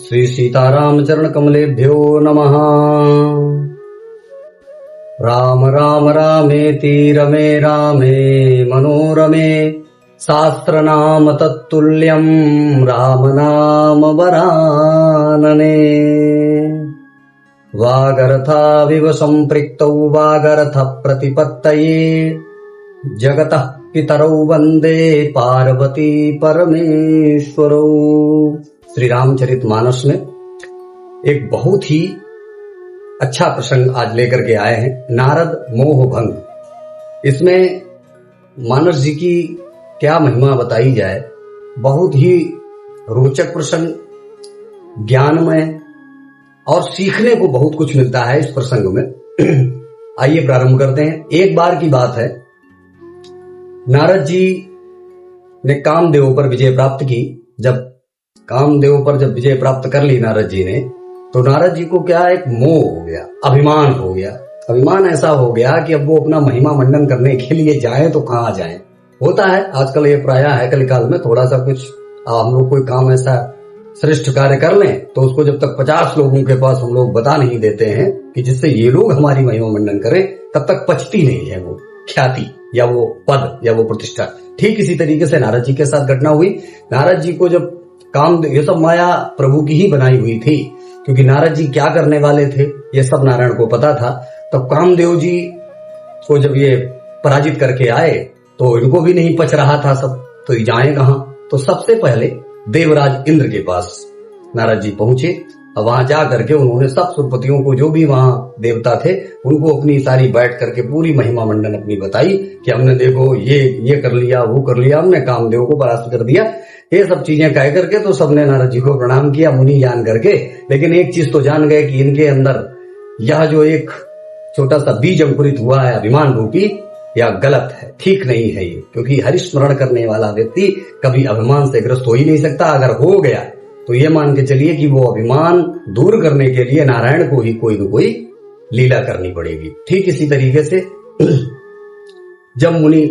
श्री सीताराम चरण कमलेभ्यो नमः। राम राम रामेति रमे रामे मनोरमे शास्त्रनाम तत्तुल्यं राम नाम वरानने। वागर्थाविव सम्पृक्तौ वागर्थ प्रतिपत्तये जगतः पितरौ वंदे पार्वती परमेश्वरौ। श्री रामचरितमानस में एक बहुत ही अच्छा प्रसंग आज लेकर के आए हैं, नारद मोह भंग। इसमें मानस जी की क्या महिमा बताई जाए, बहुत ही रोचक प्रसंग, ज्ञानमय और सीखने को बहुत कुछ मिलता है इस प्रसंग में। आइए प्रारंभ करते हैं। एक बार की बात है, नारद जी ने कामदेव पर विजय प्राप्त की। जब कामदेव पर जब विजय प्राप्त कर ली नारद जी ने, तो नारद जी को क्या एक मोह हो गया, अभिमान हो गया। अभिमान ऐसा हो गया कि अब वो अपना महिमा मंडन करने के लिए जाए तो कहाँ जाए। होता है आजकल, ये प्राय है कलिकाल में, थोड़ा सा कुछ हम लोग कोई काम ऐसा श्रेष्ठ कार्य कर लें तो उसको जब तक 50 लोगों के पास हम लोग बता नहीं देते हैं कि जिससे ये लोग हमारी महिमा मंडन करें, तब तक पचती नहीं है वो ख्याति या वो पद या वो प्रतिष्ठा। ठीक इसी तरीके से नारद जी के साथ घटना हुई। नारद जी को जब ये सब माया प्रभु की ही बनाई हुई थी, क्योंकि नारद जी क्या करने वाले थे ये सब नारायण को पता था। तब कामदेव जी को जब ये पराजित करके आए तो इनको भी नहीं पच रहा था सब, तो ये जाए कहां। तो सबसे पहले देवराज इंद्र के पास नारद जी पहुंचे। और वहां जा करके उन्होंने सब सुरपतियों को, जो भी वहां देवता थे, उनको अपनी सारी बैठ करके पूरी महिमा मंडन अपनी बताई कि हमने देखो ये कर लिया, वो कर लिया, हमने कामदेव को परास्त कर दिया। ये सब चीजें कह करके तो सबने नारद जी को प्रणाम किया मुनि जान करके। लेकिन एक चीज तो जान गए कि इनके अंदर यह जो एक छोटा सा बीज अंकुरित हुआ है अभिमान रूपी, या गलत है, ठीक नहीं है ये। क्योंकि हरिस्मरण करने वाला व्यक्ति कभी अभिमान से ग्रस्त हो ही नहीं सकता। अगर हो गया तो ये मान के चलिए कि वो अभिमान दूर करने के लिए नारायण को ही कोई न कोई लीला करनी पड़ेगी। ठीक इसी तरीके से जब मुनि,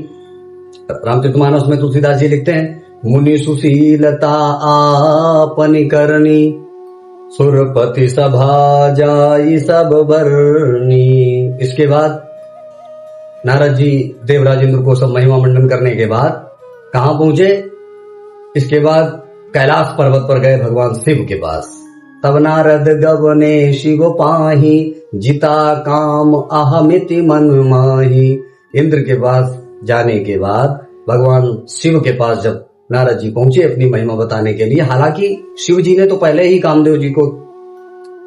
रामचरितमानस में तुलसीदास जी लिखते हैं, मुनि सुशीलता आपनि करनी सुरपति सभा जाई सब बरनी। इसके बाद नारद जी देवराज इंद्र को सब महिमा मंडन करने के बाद कहां पहुंचे? इसके बाद कैलाश पर्वत पर गए भगवान शिव के पास। तब नारद गवने शिव पाही जिता काम अहमिति मन माही। इंद्र के पास जाने के बाद भगवान शिव के पास जब नारद जी पहुंचे अपनी महिमा बताने के लिए, हालांकि शिव जी ने तो पहले ही कामदेव जी को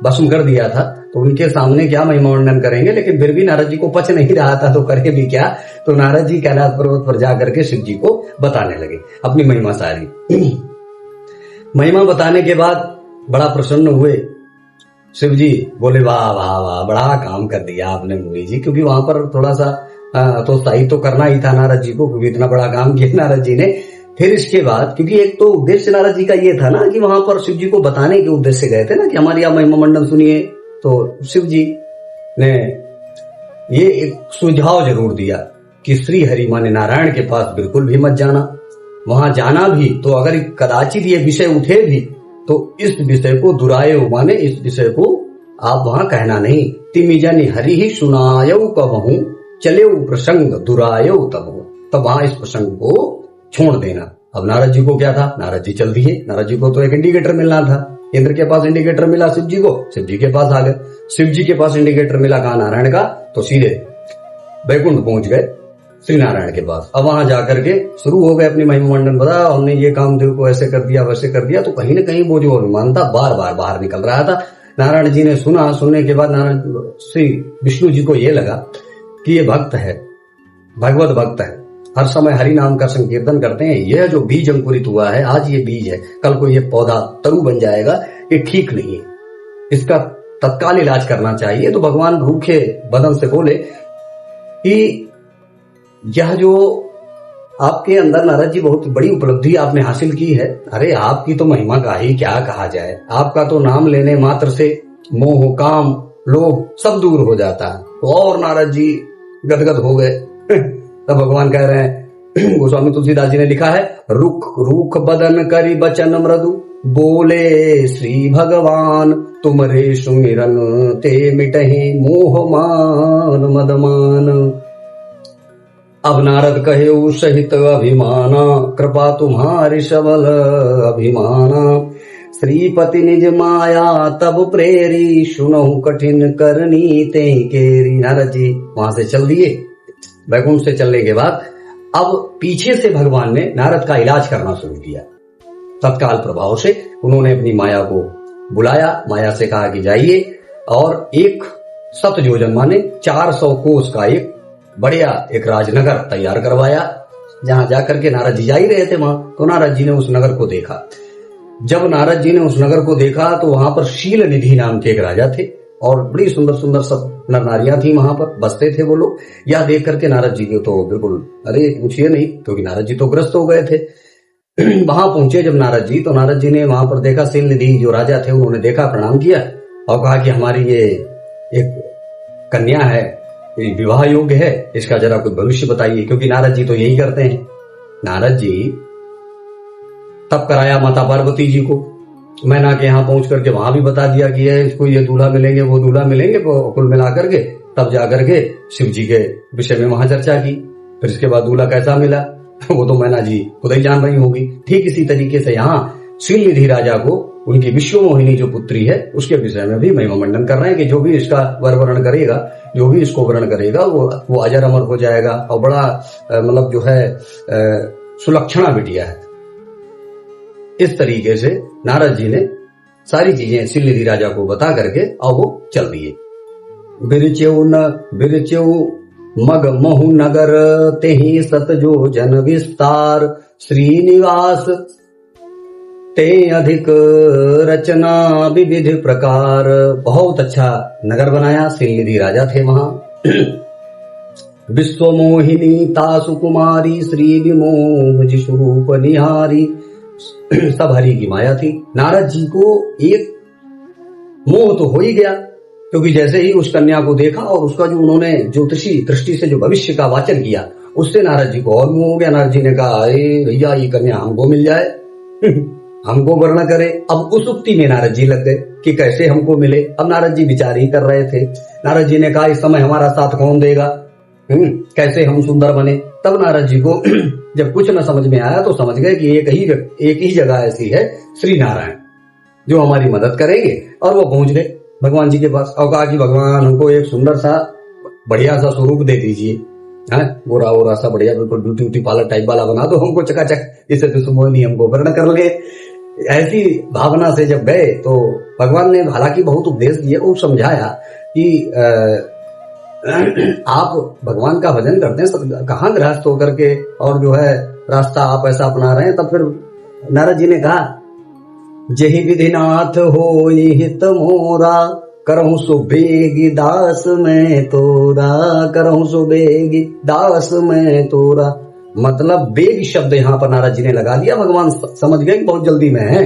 भस्म कर दिया था, तो उनके सामने क्या महिमा वर्णन करेंगे, लेकिन फिर भी नारद जी को पच नहीं रहा था तो करे भी क्या। तो नारद जी कैलाश पर्वत पर जाकर के शिव जी को बताने लगे अपनी महिमा सारी। महिमा बताने के बाद बड़ा प्रसन्न हुए शिव जी, बोले वाह वाह वाह, बड़ा काम कर दिया आपने मुनि जी। क्योंकि वहां पर थोड़ा सा तो सही तो करना ही था नारद जी को, क्योंकि इतना बड़ा काम किया नारद जी ने। फिर इसके बाद, क्योंकि एक तो उद्देश्य नारद जी का ये था ना कि वहां पर शिव जी को बताने के उद्देश्य गए थे ना कि हमारी आप महिमा मंडन सुनिए। तो शिव जी ने ये एक सुझाव जरूर दिया कि श्री हरि माने नारायण के पास बिल्कुल भी मत जाना। वहां जाना भी तो अगर कदाचित ये विषय उठे भी तो इस विषय को दुरायो, माने इस विषय को आप वहां कहना नहीं। तिमि जनि हरि ही सुनायो कबहू चले प्रसंग दुरायो तब वहां इस प्रसंग को छोड़ देना। अब नारद जी को क्या था, नारद जी चल दिए। नारद जी को तो एक इंडिकेटर मिलना था। इंद्र के पास इंडिकेटर मिला शिव जी को, शिव जी के पास आ गए। शिव जी के पास इंडिकेटर मिला कहा नारायण का, तो सीधे बैकुंठ पहुंच गए श्री नारायण के पास। अब वहां जाकर के शुरू हो गए अपनी महिमा मंडन, बता हमने ये कामदेव को ऐसे कर दिया वैसे कर दिया। तो कहीं ना कहीं वो जो अभिमान था बार बार बाहर निकल रहा था। नारायण जी ने सुना, सुनने के बाद नारायण श्री विष्णु जी को ये लगा कि ये भक्त है, भगवत भक्त है, हर समय हरि नाम का संकीर्तन करते हैं। यह जो बीज अंकुरित हुआ है, आज ये बीज है, कल को ये पौधा तरु बन जाएगा, ये ठीक नहीं है, इसका तत्काल इलाज करना चाहिए। तो भगवान रूखे बदन से बोले कि यह जो आपके अंदर नारद जी बहुत बड़ी उपलब्धि आपने हासिल की है। अरे आपकी तो महिमा का ही क्या कहा जाए, आपका तो नाम लेने मात्र से मोह काम लोभ सब दूर हो जाता है। तो और नारद जी गदगद हो गए। तब भगवान कह रहे हैं, गोस्वामी तुलसीदास जी ने लिखा है, रुख रूख बदन करी बचन मृदु बोले श्री भगवान तुमरे सुमिरन ते मिटहि मोह मान मदमान। अब नारद कहे सहित अभिमाना कृपा तुम्हारी सबल अभिमाना। श्रीपति निज माया तब प्रेरी सुनहु कठिन करनी ते केरी। नारद जी वहां से चल दिए। वैकुंठ से चलने के बाद अब पीछे से भगवान ने नारद का इलाज करना शुरू किया। तत्काल प्रभाव से उन्होंने अपनी माया को बुलाया, माया से कहा कि जाइए और एक 7 योजन माने 400 कोस का एक बढ़िया एक राजनगर तैयार करवाया, जहां जाकर के नारद जी जा ही रहे थे वहां। तो नारद जी ने उस नगर को देखा। जब नारद जी ने उस नगर को देखा तो वहां पर शील निधि नाम के एक राजा थे और बड़ी सुंदर सुंदर सब नर नारियां थी, वहां पर बसते थे वो लोग। यह देख करके नारद जी को तो बिल्कुल अरे पूछिए नहीं, क्योंकि नारद जी तो ग्रस्त हो गए थे। वहां पहुंचे जब नारद जी, तो नारद जी ने वहां पर देखा शील निधि जो राजा थे, उन्होंने देखा, प्रणाम किया और कहा कि हमारी ये एक कन्या है, विवाह योग्य है, इसका जरा कोई भविष्य बताइए। क्योंकि नारद जी तो यही करते हैं। नारद जी तब कराया माता पार्वती जी को, मैना के यहाँ पहुंच करके वहां भी बता दिया कि इसको ये दूल्हा मिलेंगे, वो दूल्हा मिलेंगे, कुल मिला करके तब जाकर के शिव जी के विषय में वहां चर्चा की। फिर इसके बाद दूल्हा कैसा मिला वो तो मैना जी खुद ही जान रही होगी। ठीक इसी तरीके से यहाँ शील निधि राजा को उनकी विश्व मोहिनी जो पुत्री है उसके विषय में भी महिमा मंडन कर रहे हैं कि जो भी इसका वर वर्ण करेगा, जो भी इसको वर्ण करेगा वो अजर अमर हो जाएगा और बड़ा मतलब जो है सुलक्षणा बिटिया है। इस तरीके से नारद जी ने सारी चीजें शील निधि राजा को बता करके और वो चल दिए। बिरचेऊ मग महु नगर तेहि सत जो जन विस्तार। श्रीनिवास ते अधिक रचना विविध प्रकार। बहुत अच्छा नगर बनाया, शील निधि राजा थे वहां। विश्व मोहिनी तासु कुमारी श्री विमोह जिस्वरूप निहारी। सब हरि की माया थी। नारद जी को एक मोह तो हो ही गया, क्योंकि जैसे ही उस कन्या को देखा और उसका जो उन्होंने ज्योतिषी दृष्टि से जो भविष्य का वाचन किया, उससे नारद जी को और मोह हो गया। नारद जी ने कहा अरे भैया ये कन्या हमको मिल जाए, हमको वर्ण करे। अब उस उक्ति में नारद जी लग गए कि कैसे हमको मिले। अब नारद जी विचार ही कर रहे थे। नारद जी ने कहा इस समय हमारा साथ कौन देगा, कैसे हम सुंदर बने। तब नारद जी को जब कुछ न समझ में आया तो समझ गए कि एक ही जगह ऐसी है, श्री नारायण, जो हमारी मदद करेंगे। और वो पहुंच गए भगवान जी के पास और कहा कि भगवान हमको एक सुंदर सा बढ़िया सा स्वरूप दे दीजिए, गोरा वोरा सा बढ़िया बिल्कुल ब्यूटी ब्यूटी पार्लर टाइप वाला बना दो हमको चकाचक, जिससे दुश्मनी हमको वर्ण कर ले। ऐसी भावना से जब गए तो भगवान ने हालांकि बहुत उपदेश दिए, वो समझाया कि आप भगवान का भजन करते हैं, कहाँ गृहस्थ होकर के और जो है रास्ता आप ऐसा अपना रहे हैं। तब फिर नारद जी ने कहा जहि विधिनाथ होई हित मोरा करहु सुबेगी दास में तोरा। करहु सुबेगी दास में तोरा, मतलब बेग शब्द यहाँ पर नारद जी ने लगा दिया। भगवान समझ गए कि बहुत जल्दी में है,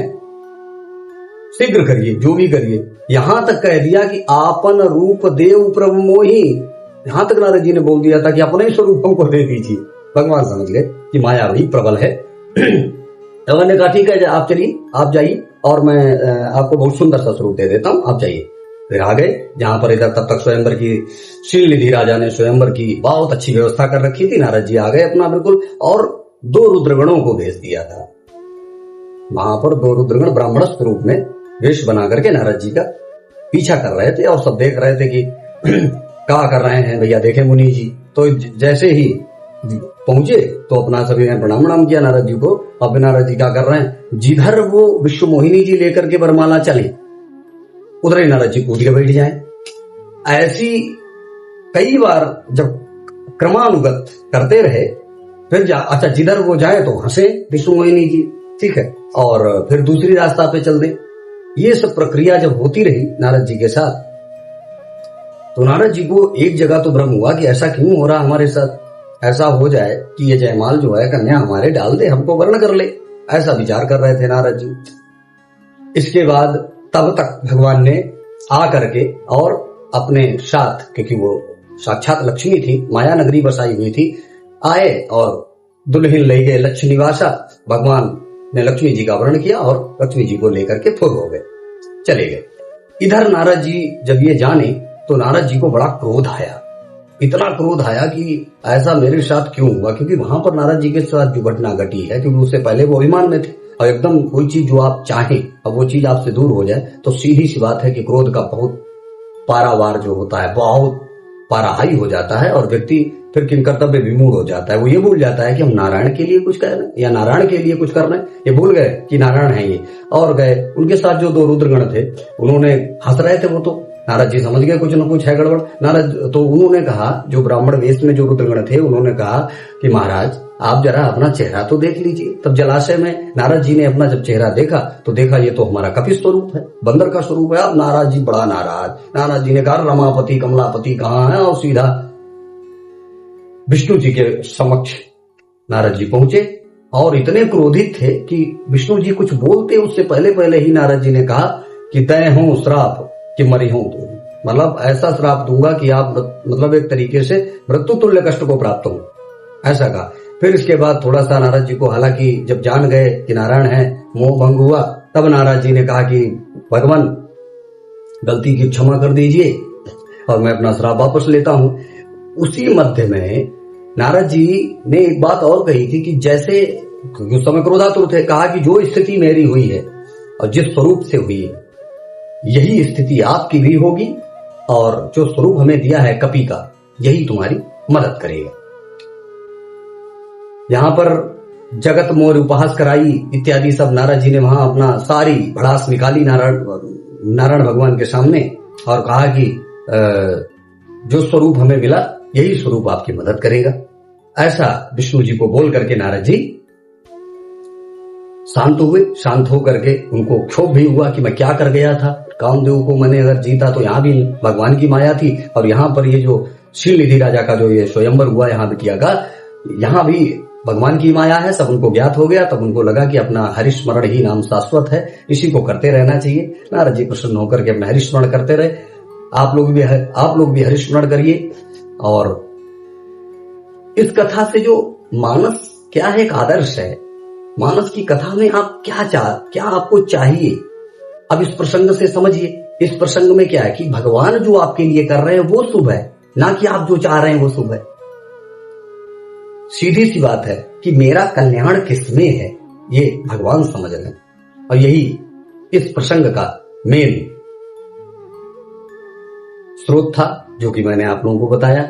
शीघ्र करिए, जो भी करिए। यहां तक कह दिया कि आपन रूप देव प्रभु मोही। यहां तक नारद जी ने बोल दिया था कि अपने स्वरूप हमको दे दीजिए। भगवान समझ गए कि माया बड़ी प्रबल है। तो मैंने कहा ठीक है आप चलिए, आप जाइए और मैं आपको बहुत सुंदर सा स्वरूप दे देता हूँ, आप जाइए। फिर आ गए जहां पर इधर तब तक स्वयंवर की शील निधि राजा ने स्वयंवर की बहुत अच्छी व्यवस्था कर रखी थी। नारद जी आ गए अपना बिल्कुल, और 2 रुद्रगणों को भेज दिया था। वहां पर 2 रुद्रगण ब्राह्मण स्वरूप में वेश बना करके नारद जी का पीछा कर रहे थे और सब देख रहे थे कि क्या कर रहे हैं भैया, देखे मुनि जी। तो जैसे ही पहुंचे तो अपना सभी ने प्रणाम किया नारद जी को। अब नारद जी क्या कर रहे हैं, जिधर वो विश्व मोहिनी जी लेकर के वरमाला चले उधर ही नारद जी कूद के बैठ जाए। ऐसी कई बार जब क्रमानुगत करते रहे, फिर अच्छा जिधर वो जाए तो हंसे विश्व मोहिनी जी, ठीक है, और फिर दूसरी रास्ता पे चल दे। ये सब प्रक्रिया जब होती रही नारद जी के साथ, तो नारद जी को एक जगह तो भ्रम हुआ कि ऐसा क्यों हो रहा हमारे साथ, ऐसा हो जाए कि ये जयमाल जो है कन्या हमारे डाल दे, हमको वर्ण कर ले। ऐसा विचार कर रहे थे नारद जी। इसके बाद तब तक भगवान ने आ करके और अपने साथ, क्योंकि वो साक्षात लक्ष्मी थी, माया नगरी बसाई हुई थी, आए और दुल्हन ले गए लक्ष्मी निवासा। भगवान ने लक्ष्मी जी का वर्ण किया और लक्ष्मी जी को लेकर के फुर हो गए, चले गए। इधर नारद जी जब ये जाने तो नारद जी को बड़ा क्रोध आया, इतना क्रोध आया कि ऐसा मेरे साथ क्यों हुआ, क्योंकि वहां पर नारद जी के साथ जो घटना घटी है, क्योंकि उससे पहले वो अभिमान में थे और एकदम कोई चीज जो आप चाहें अब वो चीज आपसे दूर हो जाए तो सीधी सी बात है कि क्रोध का बहुत पारावार जो होता है, बहुत पारा हाई हो जाता है और व्यक्ति फिर किन कर्तव्य विमूढ़ हो जाता है। वो ये भूल जाता है कि हम नारायण के लिए कुछ कह रहे हैं या नारायण के लिए कुछ कर रहे हैं, ये भूल गए कि नारायण है ये, और गए। उनके साथ जो 2 रुद्रगण थे उन्होंने हंस रहे थे, वो तो नारद जी समझ गए कुछ न कुछ है गड़बड़। नारद तो उन्होंने कहा, जो ब्राह्मण वेश में जो रुद्रगण थे उन्होंने कहा कि महाराज आप जरा अपना चेहरा तो देख लीजिए। तब जलाशय में नारद जी ने अपना जब चेहरा देखा तो देखा ये तो हमारा कपि स्वरूप है, बंदर का स्वरूप है। अब नारद जी बड़ा नाराज, नारद जी ने कहा रमापति कमलापति कहाँ है, और सीधा विष्णु जी के समक्ष नारद जी पहुंचे और इतने क्रोधित थे कि विष्णु जी कुछ बोलते उससे पहले पहले ही नारद जी ने कहा कि तय हूं श्राप कि मरी हूं तो, मतलब ऐसा श्राप दूंगा कि आप मतलब एक तरीके से मृत्यु तुल्य कष्ट को प्राप्त हो, ऐसा कहा। फिर इसके बाद थोड़ा सा नारद जी को, हालांकि जब जान गए कि नारायण है, मोह भंग हुआ, तब नारद जी ने कहा कि भगवान गलती की क्षमा कर दीजिए और मैं अपना श्राप वापस लेता हूं। उसी मध्य में नारद जी ने एक बात और कही थी कि जैसे उस समय क्रोधातुर थे, कहा कि जो स्थिति मेरी हुई है और जिस स्वरूप से हुई है यही स्थिति आपकी भी होगी, और जो स्वरूप हमें दिया है कपि का यही तुम्हारी मदद करेगा। यहां पर जगत मोर उपहास कराई इत्यादि सब नारद जी ने वहां अपना सारी भड़ास निकाली नारायण भगवान के सामने और कहा कि जो स्वरूप हमें मिला यही स्वरूप आपकी मदद करेगा। ऐसा विष्णु जी को बोल करके नारद जी शांत हुए। शांत होकर के उनको क्षोभ भी हुआ कि मैं क्या कर गया था, कामदेव को मैंने अगर जीता तो यहाँ भी भगवान की माया थी, और यहाँ पर ये जो शीलनिधि राजा का जो ये स्वयंवर हुआ यहाँ भी किया गया, यहाँ भी भगवान की माया है। सब उनको ज्ञात हो गया, तब उनको लगा कि अपना हरिस्मरण ही नाम शाश्वत है, इसी को करते रहना चाहिए। नारद जी प्रसन्न होकर के अपना हरिस्मरण करते रहे। आप लोग भी हरिस्मरण करिए। और इस कथा से जो मानस क्या है, एक आदर्श है। मानस की कथा में आप क्या आपको चाहिए, अब इस प्रसंग से समझिए। इस प्रसंग में क्या है कि भगवान जो आपके लिए कर रहे हैं वो शुभ है, ना कि आप जो चाह रहे हैं वो शुभ है। सीधी सी बात है कि मेरा कल्याण किसमें है ये भगवान समझ रहे हैं, और यही इस प्रसंग का मेन स्रोत था जो कि मैंने आप लोगों को बताया।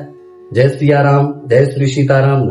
जय सिया राम, जय श्री सीताराम।